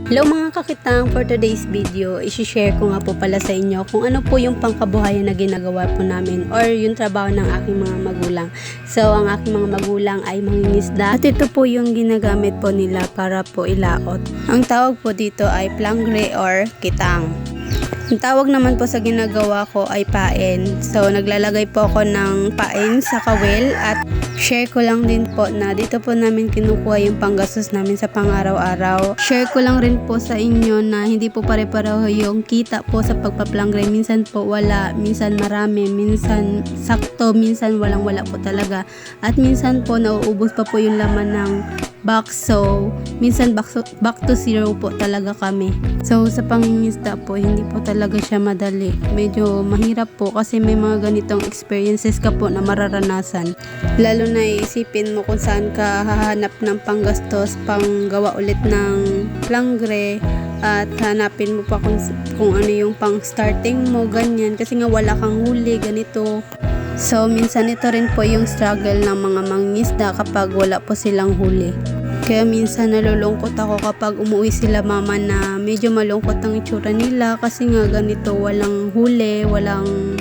Hello mga kakitang, for today's video, isi-share ko nga po pala sa inyo kung ano po yung pangkabuhayan na ginagawa po namin or yung trabaho ng aking mga magulang. So, ang aking mga magulang ay mangingisda at ito po yung ginagamit po nila para po ilaot. Ang tawag po dito ay plangre or kitang. Ang tawag naman po sa ginagawa ko ay pain. So, naglalagay po ako ng pain sa kawil at share ko lang din po na dito po namin kinukuha yung panggastos namin sa pang-araw-araw. Share ko lang rin po sa inyo na hindi po pare-pareho yung kita po sa pagpaplangre. Minsan po wala, minsan marami, minsan sakto, minsan walang-wala po talaga. At minsan po nauubos pa po yung laman ng box. So, minsan back to zero po talaga kami. So, sa pangingisda po, hindi po talaga siya madali. Medyo mahirap po kasi may mga ganitong experiences ka po na mararanasan. Lalo na iisipin mo kung saan ka hahanap ng panggastos, panggawa ulit ng plangre, at hanapin mo pa kung ano yung pang starting mo, ganyan. Kasi nga wala kang huli, ganito. So, minsan ito rin po yung struggle ng mga mangingisda kapag wala po silang huli. Kaya minsan nalulungkot ako kapag umuwi sila mama na medyo malungkot ang itsura nila kasi nga ganito, walang huli, walang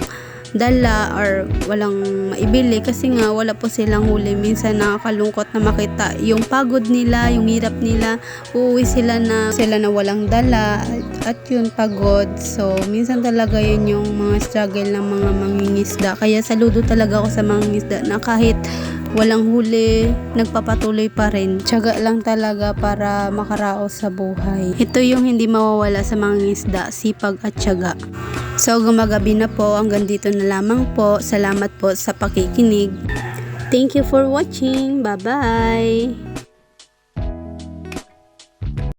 dala or walang maibili kasi nga wala po silang huli. Minsan nakakalungkot na makita yung pagod nila, yung hirap nila. Uuwi sila na walang dala at yun pagod. So minsan talaga yun yung mga struggle ng mga mangingisda. Kaya saludo talaga ako sa mangingisda na kahit walang huli, nagpapatuloy pa rin. Tiyaga lang talaga para makaraos sa buhay. Ito yung hindi mawawala sa mangingisda, sipag at tiyaga. So, gumagabi na po. Hanggang dito na lamang po. Salamat po sa pakikinig. Thank you for watching. Bye-bye!